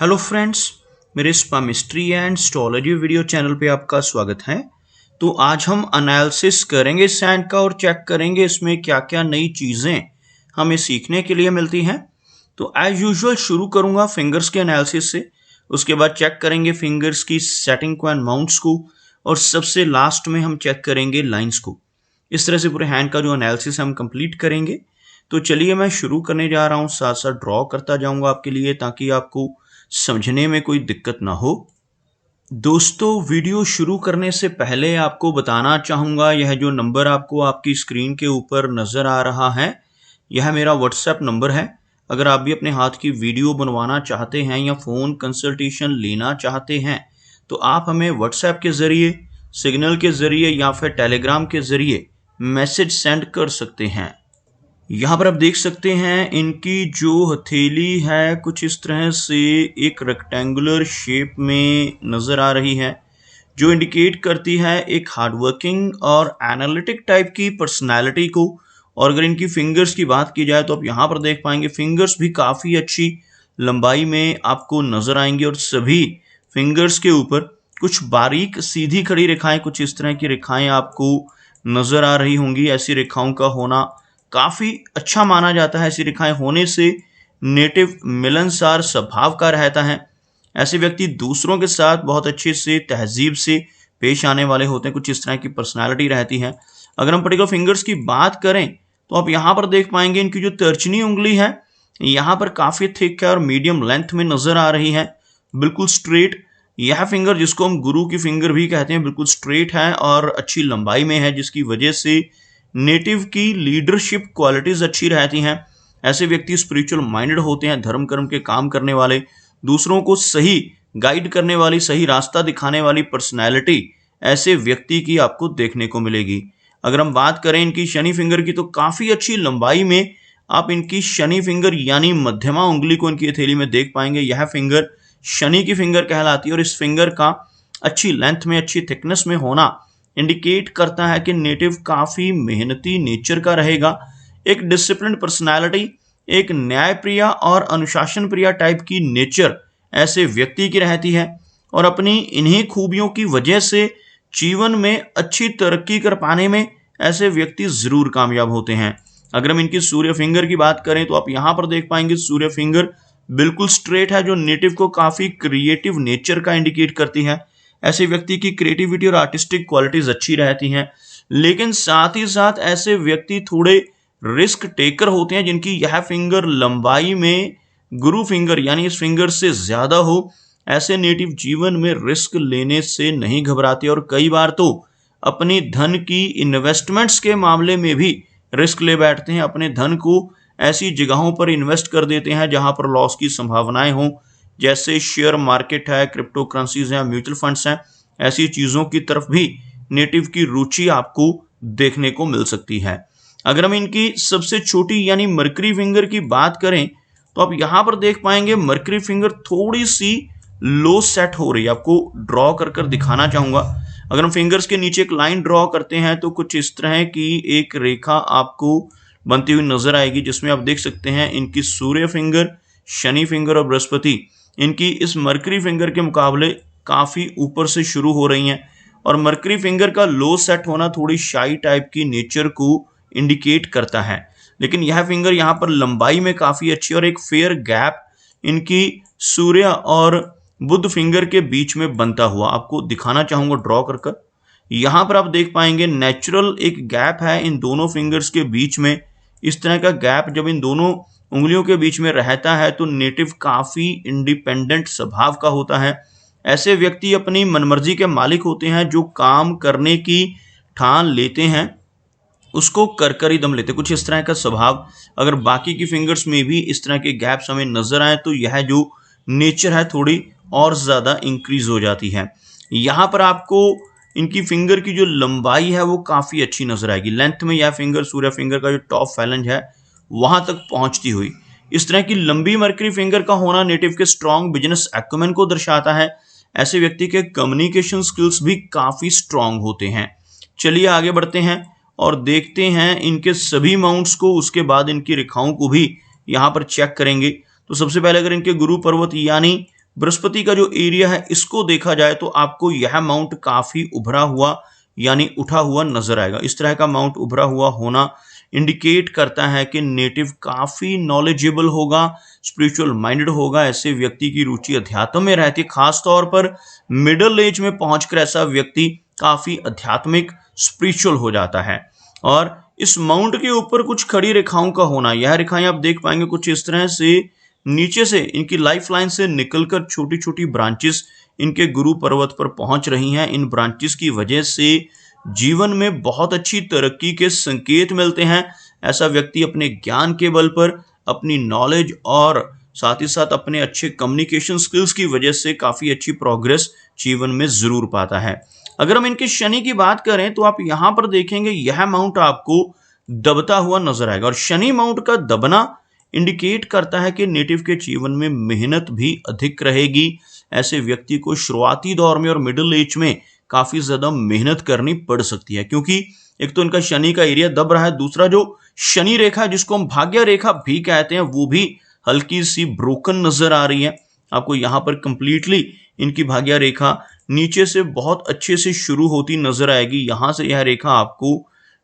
Hello friends, मेरे स्पामिस्ट्री and astrology video channel पे आपका स्वागत है। तो आज हम एनालिसिस करेंगे सैंड का और चेक करेंगे इसमें क्या क्या नई चीज़ें हमें सीखने के लिए मिलती हैं। तो एज यूजुअल शुरू करूंगा फिंगर्स के एनालिसिस से, उसके बाद चेक करेंगे फिंगर्स की सेटिंग को एंड माउंट्स को, और सबसे लास्ट में हम चेक करेंगे लाइंस को। इस तरह से पूरे हैंड का जो एनालिसिस हम कंप्लीट करेंगे। तो चलिए मैं शुरू करने जा रहा हूँ, साथ साथ ड्रॉ करता जाऊंगा आपके लिए ताकि आपको समझने में कोई दिक्कत ना हो। दोस्तों, वीडियो शुरू करने से पहले आपको बताना चाहूँगा, यह जो नंबर आपको आपकी स्क्रीन के ऊपर नज़र आ रहा है, यह मेरा व्हाट्सएप नंबर है। अगर आप भी अपने हाथ की वीडियो बनवाना चाहते हैं या फ़ोन कंसल्टेशन लेना चाहते हैं तो आप हमें व्हाट्सएप के ज़रिए, सिग्नल के ज़रिए या फिर टेलीग्राम के ज़रिए मैसेज सेंड कर सकते हैं। यहाँ पर आप देख सकते हैं इनकी जो हथेली है कुछ इस तरह से एक रेक्टेंगुलर शेप में नज़र आ रही है, जो इंडिकेट करती है एक हार्डवर्किंग और एनालिटिक टाइप की पर्सनालिटी को। और अगर इनकी फिंगर्स की बात की जाए तो आप यहाँ पर देख पाएंगे फिंगर्स भी काफ़ी अच्छी लंबाई में आपको नज़र आएंगी, और सभी फिंगर्स के ऊपर कुछ बारीक सीधी खड़ी रेखाएं, कुछ इस तरह की रेखाएं आपको नज़र आ रही होंगी। ऐसी रेखाओं का होना काफ़ी अच्छा माना जाता है। ऐसी रेखाएं होने से नेटिव मिलनसार स्वभाव का रहता है। ऐसे व्यक्ति दूसरों के साथ बहुत अच्छे से तहजीब से पेश आने वाले होते हैं, कुछ इस तरह की पर्सनालिटी रहती है। अगर हम पर्टिकुलर फिंगर्स की बात करें तो आप यहाँ पर देख पाएंगे इनकी जो तर्जनी उंगली है यहाँ पर काफ़ी थिक है और मीडियम लेंथ में नज़र आ रही है, बिल्कुल स्ट्रेट। यह फिंगर, जिसको हम गुरु की फिंगर भी कहते हैं, बिल्कुल स्ट्रेट है और अच्छी लंबाई में है, जिसकी वजह से नेटिव की लीडरशिप क्वालिटीज अच्छी रहती हैं। ऐसे व्यक्ति स्पिरिचुअल माइंडेड होते हैं, धर्म कर्म के काम करने वाले, दूसरों को सही गाइड करने वाली, सही रास्ता दिखाने वाली पर्सनैलिटी ऐसे व्यक्ति की आपको देखने को मिलेगी। अगर हम बात करें इनकी शनि फिंगर की तो काफ़ी अच्छी लंबाई में आप इनकी शनि फिंगर यानी मध्यमा उंगली को इनकी हथेली में देख पाएंगे। यह फिंगर शनि की फिंगर कहलाती है और इस फिंगर का अच्छी लेंथ में, अच्छी थिकनेस में होना इंडिकेट करता है कि नेटिव काफ़ी मेहनती नेचर का रहेगा। एक डिसिप्लिन पर्सनालिटी, एक न्यायप्रिय और अनुशासन प्रिय टाइप की नेचर ऐसे व्यक्ति की रहती है, और अपनी इन्हीं खूबियों की वजह से जीवन में अच्छी तरक्की कर पाने में ऐसे व्यक्ति ज़रूर कामयाब होते हैं। अगर हम इनकी सूर्य फिंगर की बात करें तो आप यहाँ पर देख पाएंगे सूर्य फिंगर बिल्कुल स्ट्रेट है, जो नेटिव को काफ़ी क्रिएटिव नेचर का इंडिकेट करती है। ऐसे व्यक्ति की क्रिएटिविटी और आर्टिस्टिक क्वालिटीज अच्छी रहती हैं, लेकिन साथ ही साथ ऐसे व्यक्ति थोड़े रिस्क टेकर होते हैं, जिनकी यह फिंगर लंबाई में गुरु फिंगर यानी इस फिंगर से ज़्यादा हो। ऐसे नेटिव जीवन में रिस्क लेने से नहीं घबराते और कई बार तो अपनी धन की इन्वेस्टमेंट्स के मामले में भी रिस्क ले बैठते हैं। अपने धन को ऐसी जगहों पर इन्वेस्ट कर देते हैं जहां पर लॉस की संभावनाएं हों, जैसे शेयर मार्केट है, क्रिप्टो करेंसीज हैं, म्यूचुअल फंड्स हैं। ऐसी चीज़ों की तरफ भी नेटिव की रुचि आपको देखने को मिल सकती है। अगर हम इनकी सबसे छोटी यानी मरकरी फिंगर की बात करें तो आप यहाँ पर देख पाएंगे मरकरी फिंगर थोड़ी सी लो सेट हो रही है। आपको ड्रॉ कर कर दिखाना चाहूँगा। अगर हम फिंगर्स के नीचे एक लाइन ड्रॉ करते हैं तो कुछ इस तरह की एक रेखा आपको बनती हुई नजर आएगी, जिसमें आप देख सकते हैं इनकी सूर्य फिंगर, शनि फिंगर और बृहस्पति इनकी इस मरकरी फिंगर के मुकाबले काफ़ी ऊपर से शुरू हो रही हैं। और मरकरी फिंगर का लो सेट होना थोड़ी शाई टाइप की नेचर को इंडिकेट करता है, लेकिन यह फिंगर यहाँ पर लंबाई में काफ़ी अच्छी और एक फेयर गैप इनकी सूर्य और बुध फिंगर के बीच में बनता हुआ आपको दिखाना चाहूँगा ड्रॉ कर कर। यहाँ पर आप देख पाएंगे नेचुरल एक गैप है इन दोनों फिंगर्स के बीच में। इस तरह का गैप जब इन दोनों उंगलियों के बीच में रहता है तो नेटिव काफ़ी इंडिपेंडेंट स्वभाव का होता है। ऐसे व्यक्ति अपनी मनमर्जी के मालिक होते हैं, जो काम करने की ठान लेते हैं उसको कर कर ही दम लेते। कुछ इस तरह का स्वभाव अगर बाकी की फिंगर्स में भी इस तरह के गैप्स हमें नजर आए तो यह जो नेचर है थोड़ी और ज़्यादा इंक्रीज हो जाती है। यहाँ पर आपको इनकी फिंगर की जो लंबाई है वो काफ़ी अच्छी नजर आएगी। लेंथ में यह फिंगर सूर्य फिंगर का जो टॉप फैलेंज है वहाँ तक पहुँचती हुई। इस तरह की लंबी मरकरी फिंगर का होना नेटिव के स्ट्रॉन्ग बिजनेस एक्यूमेन को दर्शाता है। ऐसे व्यक्ति के कम्युनिकेशन स्किल्स भी काफ़ी स्ट्रॉन्ग होते हैं। चलिए आगे बढ़ते हैं और देखते हैं इनके सभी माउंट्स को, उसके बाद इनकी रेखाओं को भी यहाँ पर चेक करेंगे। तो सबसे पहले अगर इनके गुरु पर्वत यानी बृहस्पति का जो एरिया है इसको देखा जाए तो आपको यह माउंट काफी उभरा हुआ यानी उठा हुआ नजर आएगा। इस तरह का माउंट उभरा हुआ होना इंडिकेट करता है कि नेटिव काफी नॉलेजेबल होगा, स्पिरिचुअल माइंडेड होगा। ऐसे व्यक्ति की रुचि अध्यात्म में रहती है, खास तौर पर मिडिल एज में पहुंचकर ऐसा व्यक्ति काफी आध्यात्मिक स्पिरिचुअल हो जाता है। और इस माउंट के ऊपर कुछ खड़ी रेखाओं का होना, यह रेखाएं आप देख पाएंगे कुछ इस तरह से नीचे से इनकी लाइफ लाइन से निकलकर छोटी छोटी ब्रांचेस इनके गुरु पर्वत पर पहुंच रही हैं। इन ब्रांचेस की वजह से जीवन में बहुत अच्छी तरक्की के संकेत मिलते हैं। ऐसा व्यक्ति अपने ज्ञान के बल पर, अपनी नॉलेज और साथ ही साथ अपने अच्छे कम्युनिकेशन स्किल्स की वजह से काफी अच्छी प्रोग्रेस जीवन में जरूर पाता है। अगर हम इनके शनि की बात करें तो आप यहां पर देखेंगे यह माउंट आपको दबता हुआ नजर आएगा, और शनि माउंट का दबना इंडिकेट करता है कि नेटिव के जीवन में मेहनत भी अधिक रहेगी। ऐसे व्यक्ति को शुरुआती दौर में और मिडिल एज में काफी ज्यादा मेहनत करनी पड़ सकती है, क्योंकि एक तो इनका शनि का एरिया दब रहा है, दूसरा जो शनि रेखा जिसको हम भाग्य रेखा भी कहते हैं वो भी हल्की सी ब्रोकन नजर आ रही है। आपको यहाँ पर कंप्लीटली इनकी भाग्य रेखा नीचे से बहुत अच्छे से शुरू होती नजर आएगी। यहां से यह रेखा आपको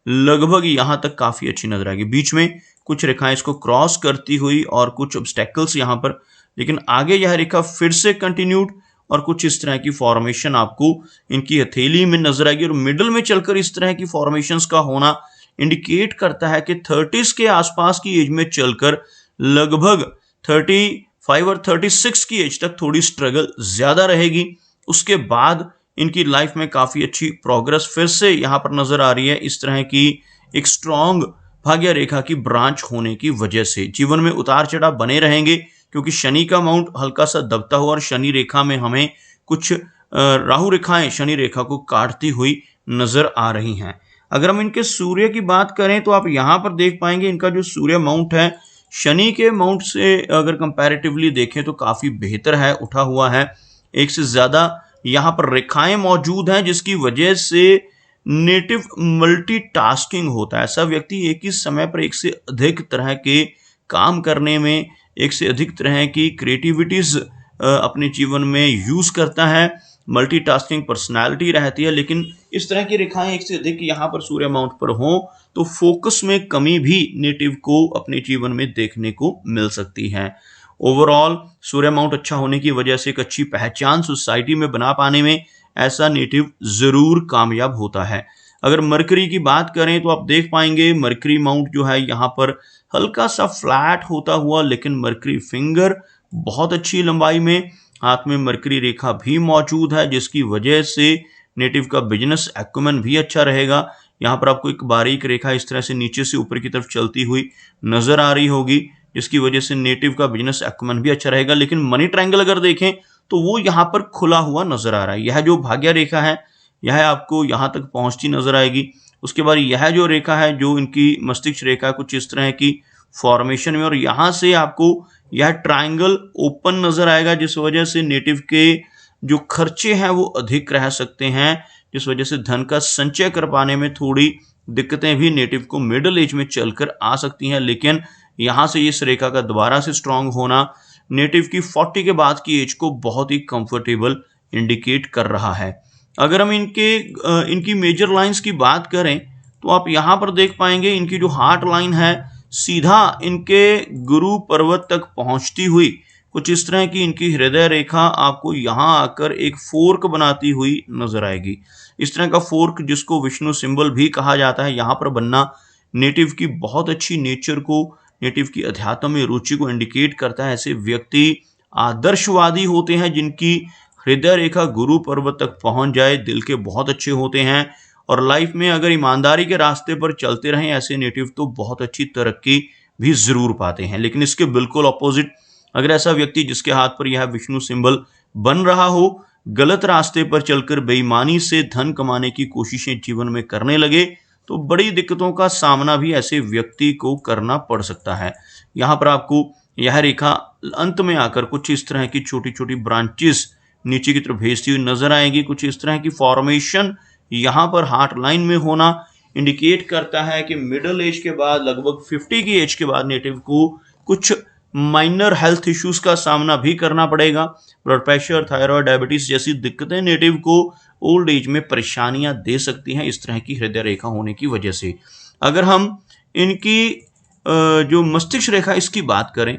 लगभग यहां तक काफी अच्छी नजर आएगी। बीच में कुछ रेखाएं इसको क्रॉस करती हुई और कुछ ऑब्स्टेकल्स यहां पर, लेकिन आगे यह रेखा फिर से कंटिन्यूड और कुछ इस तरह की फॉर्मेशन आपको इनकी हथेली में नजर आएगी। और मिडल में चलकर इस तरह की फॉर्मेशंस का होना इंडिकेट करता है कि 30s के आसपास की एज में चलकर लगभग 35 और 36 की एज तक थोड़ी स्ट्रगल ज्यादा रहेगी। उसके बाद इनकी लाइफ में काफी अच्छी प्रोग्रेस फिर से यहां पर नजर आ रही है। इस तरह की एक स्ट्रॉन्ग भाग्य रेखा की ब्रांच होने की वजह से जीवन में उतार चढ़ाव बने रहेंगे, क्योंकि शनि का माउंट हल्का सा दबता हुआ और शनि रेखा में हमें कुछ राहु रेखाएं शनि रेखा को काटती हुई नजर आ रही हैं। अगर हम इनके सूर्य की बात करें तो आप यहां पर देख पाएंगे इनका जो सूर्य माउंट है शनि के माउंट से अगर कंपैरेटिवली देखें तो काफी बेहतर है, उठा हुआ है। एक से ज्यादा यहाँ पर रेखाएं मौजूद हैं, जिसकी वजह से नेटिव मल्टीटास्किंग होता है। ऐसा व्यक्ति एक ही समय पर एक से अधिक तरह के काम करने में, एक से अधिक तरह की क्रिएटिविटीज अपने जीवन में यूज करता है। मल्टीटास्किंग पर्सनालिटी रहती है, लेकिन इस तरह की रेखाएं एक से अधिक यहाँ पर सूर्य माउंट पर हों तो फोकस में कमी भी नेटिव को अपने जीवन में देखने को मिल सकती है। ओवरऑल सूर्य माउंट अच्छा होने की वजह से एक अच्छी पहचान सोसाइटी में बना पाने में ऐसा नेटिव जरूर कामयाब होता है। अगर मरकरी की बात करें तो आप देख पाएंगे मरकरी माउंट जो है यहाँ पर हल्का सा फ्लैट होता हुआ, लेकिन मरकरी फिंगर बहुत अच्छी लंबाई में, हाथ में मरकरी रेखा भी मौजूद है, जिसकी वजह से नेटिव का बिजनेस एक्यूमेन भी अच्छा रहेगा। यहाँ पर आपको एक बारीक रेखा इस तरह से नीचे से ऊपर की तरफ चलती हुई नजर आ रही होगी, जिसकी वजह से नेटिव का बिजनेस एक्यूमेन भी अच्छा रहेगा। लेकिन मनी ट्रायंगल अगर देखें तो वो यहाँ पर खुला हुआ नजर आ रहा है। यह जो भाग्य रेखा है यह आपको यहाँ तक पहुंचती नजर आएगी। उसके बाद यह जो रेखा है जो इनकी मस्तिष्क रेखा कुछ इस तरह की फॉर्मेशन में, और यहाँ से आपको यह ट्रायंगल ओपन नजर आएगा, जिस वजह से नेटिव के जो खर्चे हैं वो अधिक रह सकते हैं, जिस वजह से धन का संचय कर पाने में थोड़ी दिक्कतें भी नेटिव को मिडिल एज में चलकर आ सकती हैं। लेकिन यहाँ से इस रेखा का दोबारा से स्ट्रांग होना नेटिव की 40 के बाद की एज को बहुत ही कंफर्टेबल इंडिकेट कर रहा है। अगर हम इनकी मेजर लाइंस की बात करें तो आप यहाँ पर देख पाएंगे इनकी जो हार्ट लाइन है सीधा इनके गुरु पर्वत तक पहुंचती हुई कुछ इस तरह की इनकी हृदय रेखा आपको यहाँ आकर एक फोर्क बनाती हुई नजर आएगी। इस तरह का फोर्क जिसको विष्णु सिंबल भी कहा जाता है, यहाँ पर बनना नेटिव की बहुत अच्छी नेचर को, नेटिव की अध्यात्म में रुचि को इंडिकेट करता है। ऐसे व्यक्ति आदर्शवादी होते हैं जिनकी हृदय रेखा गुरु पर्वत तक पहुंच जाए, दिल के बहुत अच्छे होते हैं और लाइफ में अगर ईमानदारी के रास्ते पर चलते रहें ऐसे नेटिव तो बहुत अच्छी तरक्की भी जरूर पाते हैं। लेकिन इसके बिल्कुल ऑपोजिट अगर ऐसा व्यक्ति जिसके हाथ पर यह विष्णु सिंबल बन रहा हो गलत रास्ते पर चलकर बेईमानी से धन कमाने की कोशिशें जीवन में करने लगे तो बड़ी दिक्कतों का सामना भी ऐसे व्यक्ति को करना पड़ सकता है। यहाँ पर आपको यह रेखा अंत में आकर कुछ इस तरह की छोटी छोटी ब्रांचेस नीचे की तरफ भेजती हुई नजर आएंगी। कुछ इस तरह की फॉर्मेशन यहाँ पर हार्ट लाइन में होना इंडिकेट करता है कि मिडिल एज के बाद लगभग 50 की एज के बाद नेटिव को कुछ माइनर हेल्थ इश्यूज का सामना भी करना पड़ेगा। ब्लड प्रेशर, थायराइड, डायबिटीज जैसी दिक्कतें नेटिव को ओल्ड एज में परेशानियां दे सकती हैं इस तरह की हृदय रेखा होने की वजह से। अगर हम इनकी जो मस्तिष्क रेखा इसकी बात करें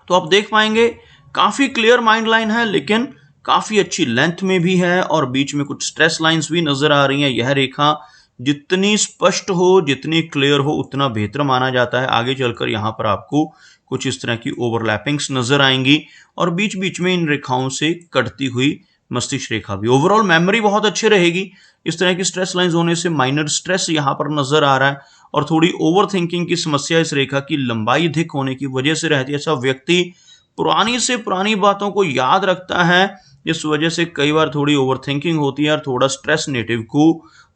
तो आप देख पाएंगे काफी क्लियर माइंड लाइन है, लेकिन काफी अच्छी लेंथ में भी है और बीच में कुछ स्ट्रेस लाइंस भी नजर आ रही हैं। यह रेखा जितनी स्पष्ट हो, जितनी क्लियर हो, उतना बेहतर माना जाता है। आगे चलकर यहाँ पर आपको कुछ इस तरह की ओवरलैपिंग्स नजर आएंगी और बीच बीच में इन रेखाओं से कटती हुई मस्तिष्क रेखा भी। ओवरऑल मेमोरी बहुत अच्छी रहेगी। इस तरह की स्ट्रेस लाइंस होने से माइनर स्ट्रेस यहाँ पर नजर आ रहा है और थोड़ी ओवर थिंकिंग की समस्या इस रेखा की लंबाई अधिक होने की वजह से रहती है। ऐसा व्यक्ति पुरानी से पुरानी बातों को याद रखता है, इस वजह से कई बार थोड़ी ओवर थिंकिंग होती है और थोड़ा स्ट्रेस नेटिव को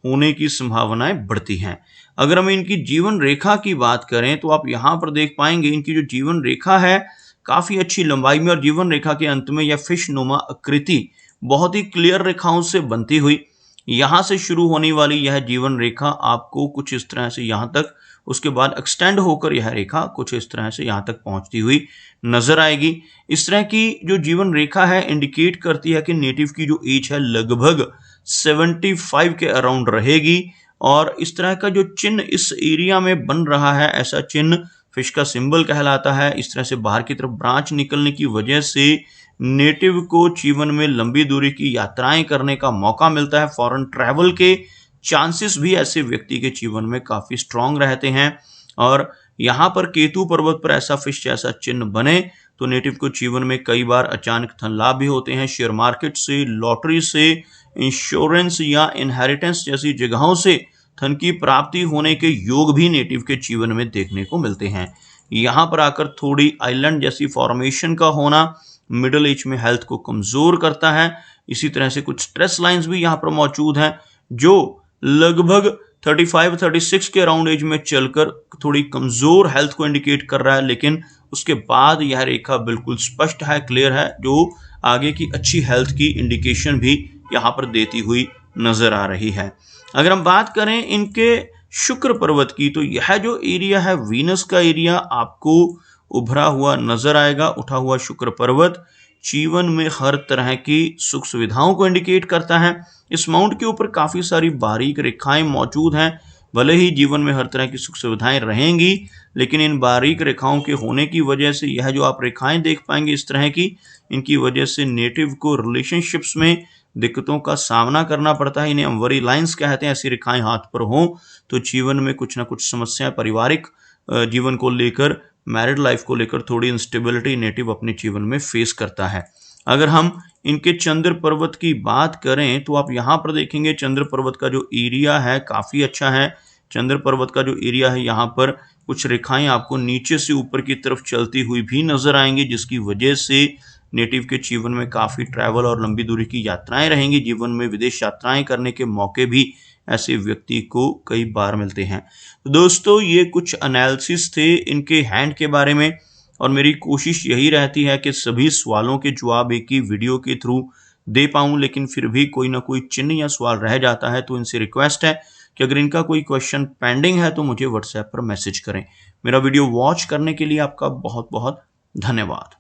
होने की संभावनाएं बढ़ती हैं। अगर हम इनकी जीवन रेखा की बात करें तो आप यहां पर देख पाएंगे इनकी जो जीवन रेखा है काफी अच्छी लंबाई में और जीवन रेखा के अंत में यह फिश नुमा आकृति बहुत ही क्लियर रेखाओं से बनती हुई यहां से शुरू होने वाली यह जीवन रेखा आपको कुछ इस तरह से यहां तक, उसके बाद एक्सटेंड होकर यह रेखा कुछ इस तरह से यहां तक पहुंचती हुई नजर आएगी। इस तरह की जो जीवन रेखा है इंडिकेट करती है कि नेटिव की जो एज है लगभग 75 के अराउंड रहेगी और इस तरह का जो चिन्ह इस एरिया में बन रहा है, ऐसा चिन्ह फिश का सिंबल कहलाता है। इस तरह से बाहर की तरफ ब्रांच निकलने की वजह से नेटिव को जीवन में लंबी दूरी की यात्राएं करने का मौका मिलता है। फॉरेन ट्रैवल के चांसेस भी ऐसे व्यक्ति के जीवन में काफी स्ट्रांग रहते हैं और यहाँ पर केतु पर्वत पर ऐसा फिश जैसा चिन्ह बने तो नेटिव को जीवन में कई बार अचानक धन लाभ भी होते हैं। शेयर मार्केट से, लॉटरी से, इंश्योरेंस या इनहेरिटेंस जैसी जगहों से धन की प्राप्ति होने के योग भी नेटिव के जीवन में देखने को मिलते हैं। यहाँ पर आकर थोड़ी आइलैंड जैसी फॉर्मेशन का होना मिडिल एज में हेल्थ को कमजोर करता है। इसी तरह से कुछ स्ट्रेस लाइंस भी यहाँ पर मौजूद हैं जो लगभग 35-36 के अराउंड एज में चलकर थोड़ी कमजोर हेल्थ को इंडिकेट कर रहा है, लेकिन उसके बाद यह रेखा बिल्कुल स्पष्ट है, क्लियर है, जो आगे की अच्छी हेल्थ की इंडिकेशन भी यहाँ पर देती हुई नजर आ रही है। अगर हम बात करें इनके शुक्र पर्वत की तो यह जो एरिया है वीनस का एरिया आपको उभरा हुआ नजर आएगा। उठा हुआ शुक्र पर्वत जीवन में हर तरह की सुख सुविधाओं को इंडिकेट करता है। इस माउंट के ऊपर काफी सारी बारीक रेखाएं मौजूद हैं। भले ही जीवन में हर तरह की सुख सुविधाएं रहेंगी, लेकिन इन बारीक रेखाओं के होने की वजह से यह जो आप रेखाएं देख पाएंगे इस तरह की, इनकी वजह से नेटिव को रिलेशनशिप्स में दिक्कतों का सामना करना पड़ता है। इन्हें हम वरी लाइंस कहते हैं। ऐसी रेखाएं हाथ पर हों तो जीवन में कुछ ना कुछ समस्याएं, पारिवारिक जीवन को लेकर, मैरिड लाइफ को लेकर थोड़ी इंस्टेबिलिटी नेटिव अपने जीवन में फेस करता है। अगर हम इनके चंद्र पर्वत की बात करें तो आप यहाँ पर देखेंगे चंद्र पर्वत का जो एरिया है काफी अच्छा है। चंद्र पर्वत का जो एरिया है यहाँ पर कुछ रेखाएं आपको नीचे से ऊपर की तरफ चलती हुई भी नजर आएंगी, जिसकी वजह से नेटिव के जीवन में काफी ट्रैवल और लंबी दूरी की यात्राएं रहेंगी। जीवन में विदेश यात्राएं करने के मौके भी ऐसे व्यक्ति को कई बार मिलते हैं। तो दोस्तों ये कुछ एनालिसिस थे इनके हैंड के बारे में और मेरी कोशिश यही रहती है कि सभी सवालों के जवाब एक ही वीडियो के थ्रू दे पाऊं, लेकिन फिर भी कोई ना कोई चिन्ह या सवाल रह जाता है। तो इनसे रिक्वेस्ट है कि अगर इनका कोई क्वेश्चन पेंडिंग है तो मुझे व्हाट्सएप पर मैसेज करें। मेरा वीडियो वॉच करने के लिए आपका बहुत बहुत धन्यवाद।